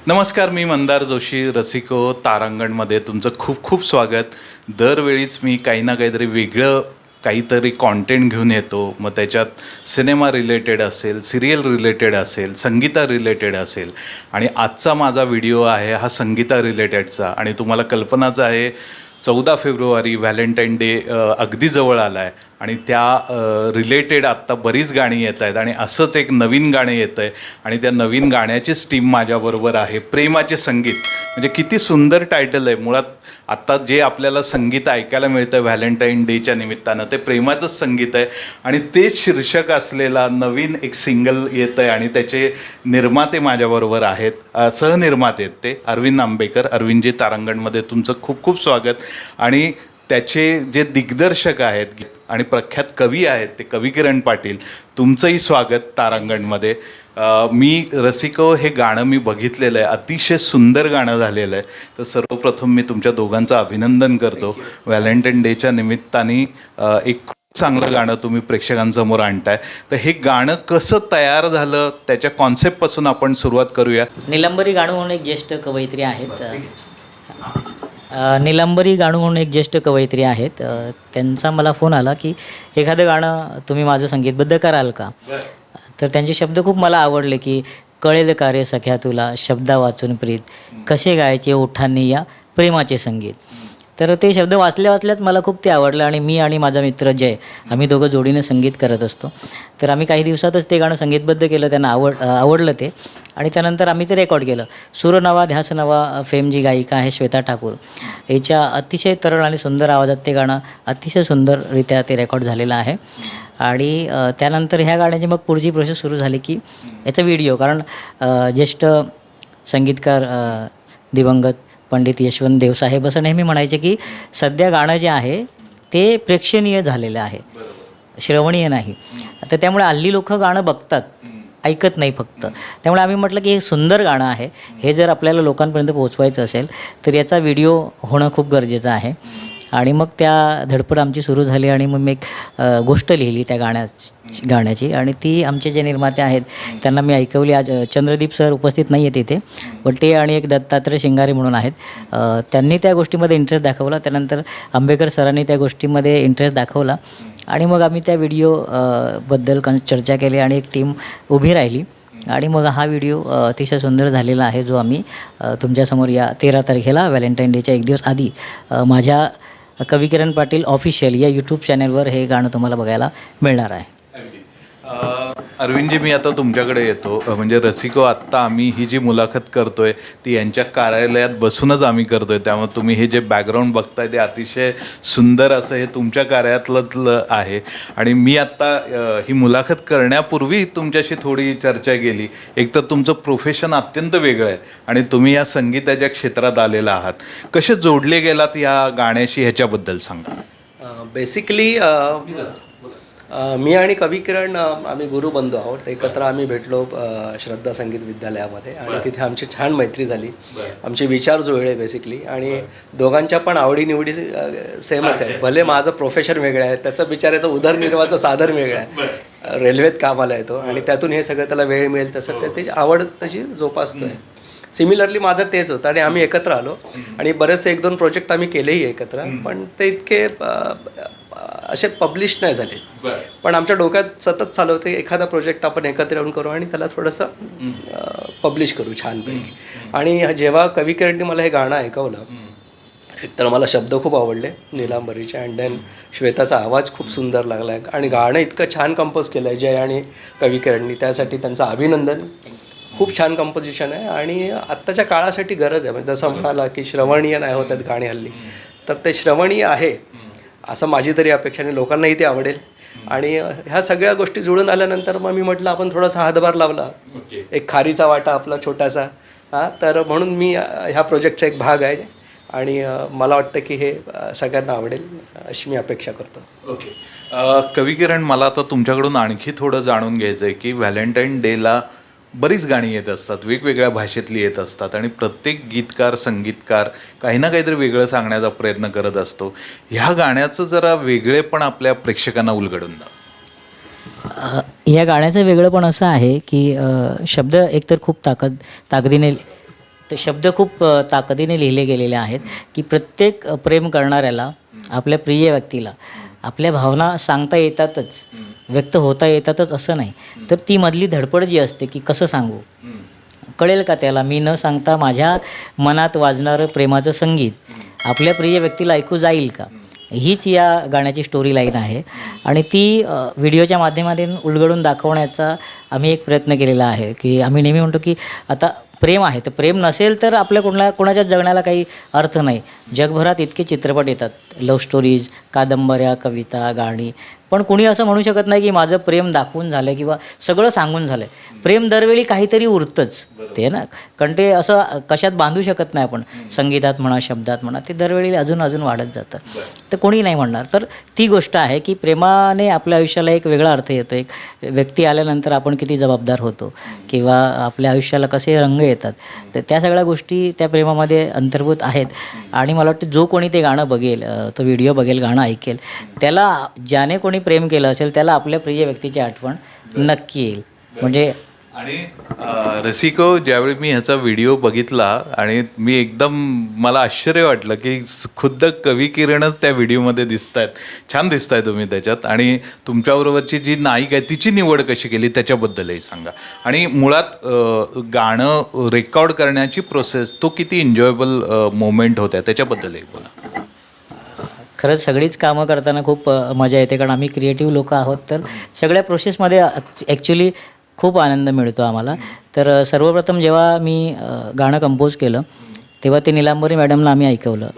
नमस्कार, मी मंदार जोशी. रसिको तारांगणमध्ये तुमचं खूप खूप स्वागत. दरवेळीच मी काही ना काहीतरी वेगळं काहीतरी कॉन्टेंट घेऊन येतो. मग त्याच्यात सिनेमा रिलेटेड असेल, सिरियल रिलेटेड असेल, संगीता रिलेटेड असेल. आणि आजचा माझा व्हिडिओ आहे हा संगीता रिलेटेडचा. आणि तुम्हाला कल्पनाच आहे 14 फेब्रुवारी व्हॅलेंटाईन डे अगदी जवळ आला आहे आणि त्या रिलेटेड आत्ता बरीच गाणी येत आहेत. आणि असंच एक नवीन गाणं येतं आहे आणि त्या नवीन गाण्याचीच टीम माझ्याबरोबर आहे. प्रेमाचे संगीत, म्हणजे किती सुंदर टायटल आहे. मुळात आत्ता जे आपल्याला संगीत ऐकायला मिळतं व्हॅलेंटाईन डेच्या निमित्तानं ते प्रेमाचंच संगीत आहे. आणि तेच शीर्षक असलेला नवीन एक सिंगल येतं आहे आणि त्याचे निर्माते माझ्याबरोबर आहेत. सहनिर्माते आहेत ते अरविंद आंबेकर. अरविंदजी, तारांगणमध्ये तुमचं खूप खूप स्वागत. आणि त्याचे जे दिग्दर्शक आहेत आणि प्रख्यात कवी आहेत ते कवी किरण पाटील, तुमचंही स्वागत तारांगणमध्ये. मी रसिको हे गाणं मी बघितलेलं आहे, अतिशय सुंदर गाणं झालेलं आहे. तर सर्वप्रथम मी तुमच्या दोघांचं अभिनंदन करतो. व्हॅलेंटाईन डेच्या निमित्ताने एक खूप चांगलं गाणं तुम्ही प्रेक्षकांसमोर आणताय. तर हे गाणं कसं तयार झालं त्याच्या कॉन्सेप्टपासून आपण सुरुवात करूया. निलंबरी गाणू म्हणून एक ज्येष्ठ कवयित्री आहेत. निलंबरी गाणू म्हणून एक ज्येष्ठ कवयित्री आहेत. त्यांचा मला फोन आला की एखादं गाणं तुम्ही माझं संगीतबद्ध कराल का. तर त्यांचे शब्द खूप मला आवडले की कळेल कार्य सख्या तुला शब्दा वाचून प्रीत, कसे गायचे ओठांनी या प्रेमाचे संगीत. तर ते शब्द वाचल्यात मला खूप ते आवडलं. आणि मी आणि माझा मित्र जय, आम्ही दोघं जोडीने संगीत करत असतो. तर आम्ही काही दिवसातच ते गाणं संगीतबद्ध केलं. त्यांना आवडलं ते. आणि त्यानंतर आम्ही ते रेकॉर्ड केलं. सूर नवा ध्यास नवा फेम जी गायिका आहे श्वेता ठाकूर, याच्या अतिशय तरळ आणि सुंदर आवाजात ते गाणं अतिशय सुंदररित्या ते रेकॉर्ड झालेलं आहे. आणि त्यानंतर ह्या गाण्याची मग पुढची प्रोसेस सुरू झाली की याचा व्हिडिओ, कारण ज्येष्ठ संगीतकार दिवंगत पंडित यशवंत देवसाहेब असं नेहमी म्हणायचे की सध्या गाणं जे आहे ते प्रेक्षणीय झालेलं आहे, श्रवणीय नाही. तर त्यामुळे हल्ली लोक गाणं बघतात, ऐकत नाही फक्त. त्यामुळे आम्ही म्हटलं की हे सुंदर गाणं आहे, हे जर आपल्याला लोकांपर्यंत पोहोचवायचं असेल तर याचा व्हिडिओ होणं खूप गरजेचं आहे. आणि मग त्या धडपड आमची सुरू झाली. आणि मग मी एक गोष्ट लिहिली त्या गाण्याची आणि ती आमचे जे निर्माते आहेत त्यांना मी ऐकवली. आज चंद्रदीप सर उपस्थित नाही आहेत इथे, पण ते आणि एक दत्तात्रय शिंगारे म्हणून आहेत, त्यांनी त्या गोष्टीमध्ये इंटरेस्ट दाखवला. त्यानंतर आंबेकर सरांनी त्या गोष्टीमध्ये इंटरेस्ट दाखवला. आणि मग आम्ही त्या व्हिडिओ बद्दल चर्चा केली आणि एक टीम उभी राहिली. आणि मग हा व्हिडिओ अतिशय सुंदर झालेला आहे, जो आम्ही तुमच्यासमोर या 13 तारखेला व्हॅलेंटाईन डेच्या एक दिवस आधी माझ्या कवी किरण पाटील ऑफिशियल या यूट्यूब चॅनलवर हे गाणं तुम्हाला बघायला मिळणार आहे. अरविंदजी, मी आता तुमच्याकडे येतो. म्हणजे रसिको, आत्ता आम्ही ही जी मुलाखत करतोय ती यांच्या कार्यालयात बसूनच आम्ही करतोय. त्यामुळे तुम्ही हे जे बॅकग्राऊंड बघताय ते अतिशय सुंदर असं हे तुमच्या कार्यालयातलं आहे. आणि मी आत्ता ही मुलाखत करण्यापूर्वी तुमच्याशी थोडी चर्चा केली. एक तर तुमचं प्रोफेशन अत्यंत वेगळं आहे आणि तुम्ही या संगीताच्या क्षेत्रात आलेला आहात. कसे जोडले गेलात या गाण्याशी, ह्याच्याबद्दल सांगा. बेसिकली मी आणि कवी किरण आम्ही गुरुबंधू आहोत. एकत्र आम्ही भेटलो श्रद्धा संगीत विद्यालयामध्ये आणि तिथे आमची छान मैत्री झाली. आमचे विचार जुळले बेसिकली. आणि दोघांच्या पण आवडीनिवडी सेमच आहे. भले माझं प्रोफेशन वेगळं आहे, त्याचं बिचाराचं उदरनिर्वाहाचं साधन वेगळं आहे. रेल्वेत कामाला येतो आणि त्यातून हे सगळं त्याला वेळ मिळेल तसं त्याची आवड तशी जोपासतो आहे. सिमिलरली माझं तेच होतं आणि आम्ही एकत्र आलो आणि बरेचसे 1-2 प्रोजेक्ट आम्ही केलेही एकत्र, पण ते इतके असे पब्लिश नाही झाले. पण आमच्या डोक्यात सतत चालू होते एखादा प्रोजेक्ट आपण एकत्र येऊन करू आणि त्याला थोडंसं पब्लिश करू छानपैकी. आणि जेव्हा कवी किरणने मला हे गाणं ऐकवलं, एकतर मला शब्द खूप आवडले निलांबरीचे, अँड देन श्वेताचा आवाज खूप सुंदर लागला आहे आणि गाणं इतकं छान कंपोज केलं आहे जय आणि कवी किरणनी, त्यासाठी त्यांचं अभिनंदन. खूप छान कंपोजिशन आहे आणि आत्ताच्या काळासाठी गरज आहे. म्हणजे जसं म्हणाला की श्रवणीय नाही होतात गाणी हल्ली, तर ते श्रवणीय आहे असं माझी तरी अपेक्षा, आणि लोकांनाही ते आवडेल. आणि ह्या सगळ्या गोष्टी जुळून आल्यानंतर मग मी म्हटलं आपण थोडासा हातभार लावला, एक खारीचा वाटा आपला छोटासा. तर म्हणून मी ह्या प्रोजेक्टचा एक भाग आहे आणि मला वाटतं की हे सगळ्यांना आवडेल अशी मी अपेक्षा करतो. ओके. कवी किरण, मला आता तुमच्याकडून आणखी थोडं जाणून घ्यायचं आहे की व्हॅलेंटाईन डेला बरीच गाणी येत असतात, वेगवेगळ्या भाषेतली येत असतात आणि प्रत्येक गीतकार संगीतकार काही ना काहीतरी वेगळं सांगण्याचा प्रयत्न करत असतो. ह्या गाण्याचं जरा वेगळेपण आपल्या प्रेक्षकांना उलगडून द्या. या गाण्याचं वेगळंपण असं आहे की शब्द एकतर खूप ताकदीने ते शब्द खूप ताकदीने लिहिले गेलेले आहेत की प्रत्येक प्रेम करणाऱ्याला आपल्या प्रिय व्यक्तीला आपल्या भावना सांगता येतातच, व्यक्त होता येतातच असं नाही. तर ती मधली धडपड जी असते की कसं सांगू, कळेल का त्याला, मी न सांगता माझ्या मनात वाजणारं प्रेमाचं संगीत आपल्या प्रिय व्यक्तीला ऐकू जाईल का, हीच या गाण्याची स्टोरी लाईन आहे. आणि ती व्हिडिओच्या माध्यमातून उलगडून दाखवण्याचा आम्ही एक प्रयत्न केलेला आहे. की आम्ही नेहमी म्हणतो की आता प्रेम आहे, तर प्रेम नसेल तर आपल्या कोणाच्या जगण्याला काही अर्थ नाही. जगभरात इतके चित्रपट येतात, लव्ह स्टोरीज, कादंबऱ्या, कविता, गाणी, पण कुणी असं म्हणू शकत नाही की माझं प्रेम दाखवून झालं किंवा सगळं सांगून झालं. प्रेम दरवेळी काहीतरी उरतंच ते ना, कारण ते असं कशात बांधू शकत नाही आपण, संगीतात म्हणा, शब्दात म्हणा, ते दरवेळी अजून अजून वाढत जातं. तर कोणी नाही म्हणणार. तर ती गोष्ट आहे की प्रेमाने आपल्या आयुष्याला एक वेगळा अर्थ येतो. एक व्यक्ती आल्यानंतर आपण किती जबाबदार होतो किंवा आपल्या आयुष्याला कसे रंग येतात, तर त्या सगळ्या गोष्टी त्या प्रेमामध्ये अंतर्भूत आहेत. आणि मला वाटतं जो कोणी ते गाणं बघेल, तो व्हिडिओ बघेल, गाणं ऐकेल, त्याला ज्याने कोणी प्रेम केलं असेल त्याला आपल्या प्रिय व्यक्तीची आठवण नक्की येईल. म्हणजे आणि रसिको, ज्यावेळी मी ह्याचा व्हिडिओ बघितला आणि मी एकदम, मला आश्चर्य वाटलं की खुद्द कवी किरणच त्या व्हिडिओमध्ये दिसत आहेत. छान दिसत आहे तुम्ही त्याच्यात. आणि तुमच्याबरोबरची जी नायिका आहे तिची निवड कशी केली त्याच्याबद्दलही सांगा. आणि मुळात गाणं रेकॉर्ड करण्याची प्रोसेस, तो किती एन्जॉयबल मोमेंट होत्या त्याच्याबद्दलही बोला. खरंच सगळीच कामं करताना खूप मजा येते, कारण आम्ही क्रिएटिव्ह लोक आहोत. तर सगळ्या प्रोसेसमध्ये ॲक्च्युली खूप आनंद मिळतो आम्हाला. तर सर्वप्रथम जेव्हा मी गाणं कंपोज केलं तेव्हा ते निलांबरी मॅडमला आम्ही ऐकवलं.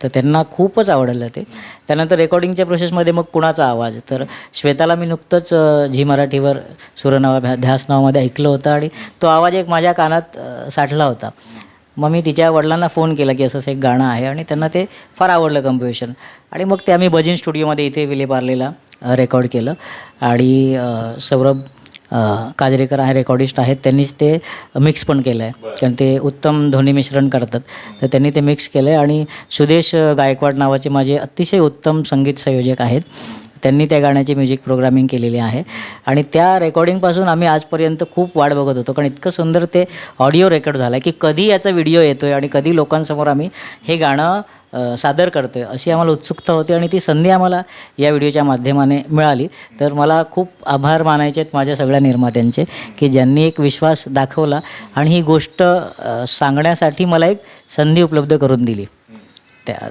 तर त्यांना खूपच आवडलं ते. त्यानंतर रेकॉर्डिंगच्या प्रोसेसमध्ये मग कुणाचा आवाज, तर श्वेताला मी नुकतंच झी मराठीवर सूरनावा ध्यास नावामध्ये ऐकलं होतं आणि तो आवाज एक माझ्या कानात साठला होता. मग मी तिच्या वडिलांना फोन केला की असंच एक गाणं आहे आणि त्यांना ते फार आवडलं कंपोजिशन. आणि मग ते आम्ही भजन स्टुडिओमध्ये इथे विलेपार्लेला रेकॉर्ड केलं. आणि सौरभ काजरेकर आहे, रेकॉर्डिस्ट आहेत, त्यांनीच ते मिक्स पण केलं आहे, कारण ते उत्तम ध्वनी मिश्रण करतात. तर त्यांनी ते मिक्स केलं आहे. आणि सुदेश गायकवाड नावाचे माझे अतिशय उत्तम संगीत संयोजक आहेत, त्यांनी त्या गाण्याची म्युझिक प्रोग्रामिंग केलेली आहे. आणि त्या रेकॉर्डिंगपासून आम्ही आजपर्यंत खूप वाट बघत होतो, कारण इतकं सुंदर ते ऑडिओ रेकॉर्ड झालं आहे की कधी याचा व्हिडिओ येतो आहे आणि कधी लोकांसमोर आम्ही हे गाणं सादर करतो आहे, अशी आम्हाला उत्सुकता होती. आणि ती संधी आम्हाला या व्हिडिओच्या माध्यमाने मिळाली. तर मला खूप आभार मानायचे आहेत माझ्या सगळ्या निर्मात्यांचे की ज्यांनी एक विश्वास दाखवला आणि ही गोष्ट सांगण्यासाठी मला एक संधी उपलब्ध करून दिली. त्या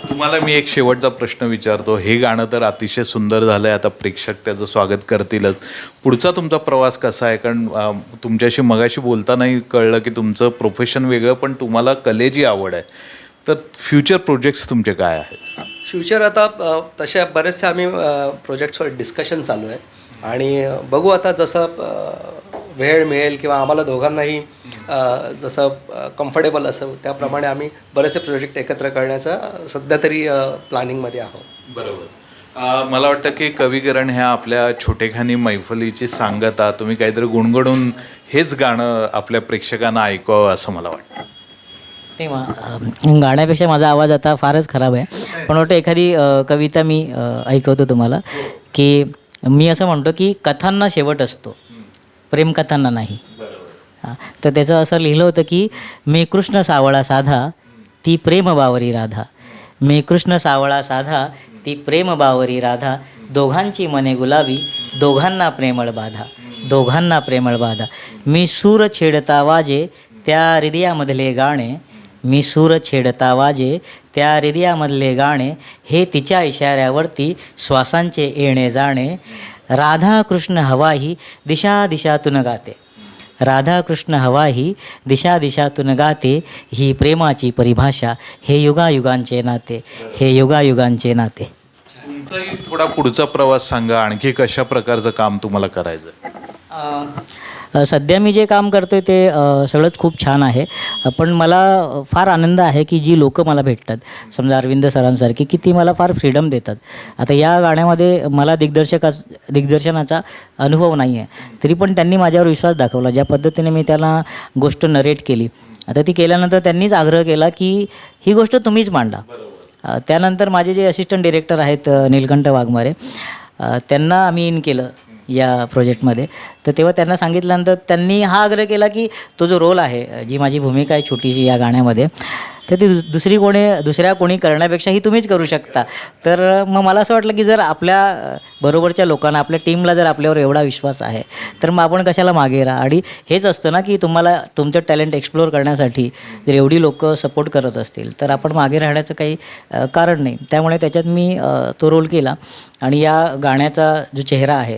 तुम्हाला मी एक शेवटचा प्रश्न विचारतो. हे गाणं तर अतिशय सुंदर झालं आहे, आता प्रेक्षक त्याचं स्वागत करतीलच. पुढचा तुमचा प्रवास कसा आहे? कारण तुमच्याशी मगाशी बोलतानाही कळलं की तुमचं प्रोफेशन वेगळं, पण तुम्हाला कलेची आवड आहे. तर फ्युचर प्रोजेक्ट्स तुमचे काय आहेत? फ्युचर आता तशा बरेचसे आम्ही प्रोजेक्ट्सवर डिस्कशन चालू आहे आणि बघू आता जसं वेळ मिळेल किंवा आम्हाला दोघांनाही जसं कम्फर्टेबल असेल त्याप्रमाणे आम्ही बरेचसे प्रोजेक्ट एकत्र करण्याचा सध्या तरी प्लॅनिंगमध्ये आहोत. बरोबर. मला वाटतं की कविकरण ह्या आपल्या छोटेखानी मैफलीची सांगता, तुम्ही काहीतरी गुणगुणून हेच गाणं आपल्या प्रेक्षकांना ऐकावं असं मला वाटतं. ते गाण्यापेक्षा माझा आवाज आता फारच खराब आहे, पण वाटतं एखादी कविता मी ऐकवतो तुम्हाला. की मी असं म्हणतो की कथांना शेवट असतो, प्रेमकथांना नाही. तर त्याचं असं लिहिलं होतं की मी कृष्ण सावळा साधा ती प्रेम बावरी राधा, मी कृष्ण सावळा साधा ती प्रेम बावरी राधा, दोघांची मने गुलाबी दोघांना प्रेमळ बाधा, दोघांना प्रेमळ बाधा, मी सूर छेडता वाजे त्या हृदयामधले गाणे, मी सूर छेडता वाजे त्या हृदयामधले गाणे, हे तिच्या इशाऱ्यावरती श्वासांचे येणे जाणे, राधा कृष्ण हवा ही दिशा दिशातून गाते, राधा कृष्ण हवा ही दिशा दिशातून गाते, ही प्रेमाची परिभाषा हे युगायुगांचे नाते, हे युगायुगांचे नाते. तुमचाही थोडा पुढचा प्रवास सांगा. आणखी कशा प्रकारचं काम तुम्हाला करायचं? सध्या मी जे काम करतो आहे ते सगळंच खूप छान आहे, पण मला फार आनंद आहे की जी लोकं मला भेटतात, समजा अरविंद सरांसारखी, की ती मला फार फ्रीडम देतात. आता या गाण्यामध्ये मला दिग्दर्शनाचा अनुभव नाही आहे, तरी पण त्यांनी माझ्यावर विश्वास दाखवला. ज्या पद्धतीने मी त्याला गोष्ट नरेट केली, आता ती केल्यानंतर त्यांनीच आग्रह केला की ही गोष्ट तुम्हीच मांडा. त्यानंतर माझे जे असिस्टंट डिरेक्टर आहेत नीलकंठ वाघमारे, त्यांना आम्ही इन केलं या प्रोजेक्टमध्ये. तर तेव्हा त्यांना सांगितल्यानंतर त्यांनी हा आग्रह केला की तो जो रोल आहे, जी माझी भूमिका आहे छोटीशी या गाण्यामध्ये, तर ती दुसऱ्या कोणी करण्यापेक्षाही तुम्हीच करू शकता. तर मग मला असं वाटलं की जर आपल्या बरोबरच्या लोकांना, आपल्या टीमला जर आपल्यावर एवढा विश्वास आहे, तर मग आपण कशाला मागे राहा. आणि हेच असतं ना की तुम्हाला तुमचं टॅलेंट एक्सप्लोअर करण्यासाठी जर एवढी लोक सपोर्ट करत असतील तर आपण मागे राहण्याचं काही कारण नाही. त्यामुळे त्याच्यात मी तो रोल केला. आणि या गाण्याचा जो चेहरा आहे,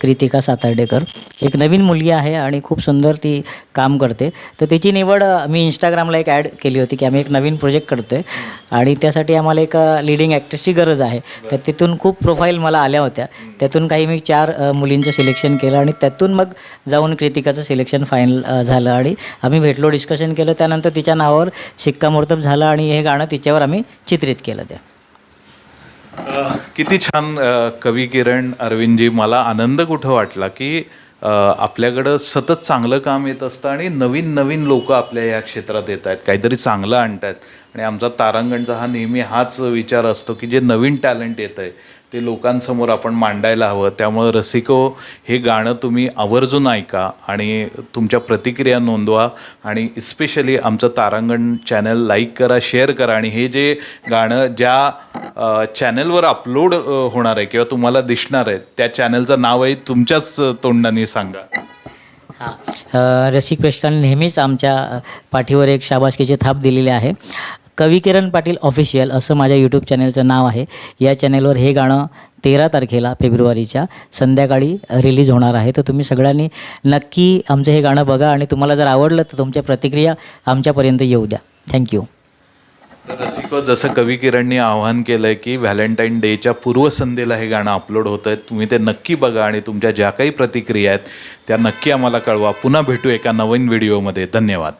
कृतिका सातार्डेकर, एक नवीन मुलगी आहे आणि खूप सुंदर ती काम करते. तर त्याची निवड मी इंस्टाग्रामला एक ॲड केली होती की आम्ही एक नवीन प्रोजेक्ट करतो आहे आणि त्यासाठी आम्हाला एक लीडिंग ॲक्ट्रेसची गरज आहे. तर तिथून खूप प्रोफाईल मला आल्या होत्या. त्यातून काही मी 4 मुलींचं सिलेक्शन केलं आणि त्यातून मग जाऊन कृतिकाचं सिलेक्शन फायनल झालं आणि आम्ही भेटलो, डिस्कशन केलं. त्यानंतर तिच्या नावावर शिक्कामोर्तब झालं आणि हे गाणं तिच्यावर आम्ही चित्रित केलं. किती छान कवी किरण अरविंदजी. मला आनंद कुठं वाटला की आपल्याकडं सतत चांगलं काम येत असतं आणि नवीन नवीन लोक आपल्या या क्षेत्रात येत आहेत, काहीतरी चांगलं आणत आहेत. आणि आमचा तारांगणचा हा नेहमी हाच विचार असतो की जे नवीन टॅलेंट येतं आहे ते लोकांसमोर आपण मांडायला हवं. त्यामुळं रसिको, हे गाणं तुम्ही आवर्जून ऐका आणि तुमच्या प्रतिक्रिया नोंदवा आणि स्पेशली आमचं तारांगण चॅनल लाईक करा, शेअर करा. आणि हे जे गाणं ज्या चॅनलवर अपलोड होणार आहे किंवा तुम्हाला दिसणार आहे त्या चॅनलचं नाव आहे तुमच्याच तोंडाने सांगा. रसिक प्रेक्षकांनी नेहमीच आमच्या पाठीवर एक शाबासकीची थाप दिलेली आहे. कवी किरण पाटील ऑफिशियल असं माझ्या यूट्यूब चॅनलचं नाव आहे. या चॅनलवर हे गाणं 13 तारखेला फेब्रुवारीच्या संध्याकाळी रिलीज होणार आहे. तर तुम्ही सगळ्यांनी नक्की आमचं हे गाणं बघा आणि तुम्हाला जर आवडलं तर तुमच्या प्रतिक्रिया आमच्यापर्यंत येऊ द्या. थँक्यू. तर रसिको, जसं कवी किरणनी आवाहन केलं आहे की व्हॅलेंटाईन डेच्या पूर्वसंध्येला हे गाणं अपलोड होतं आहे, तुम्ही ते नक्की बघा आणि तुमच्या ज्या काही प्रतिक्रिया आहेत त्या नक्की आम्हाला कळवा. पुन्हा भेटू एका नवीन व्हिडिओमध्ये. धन्यवाद.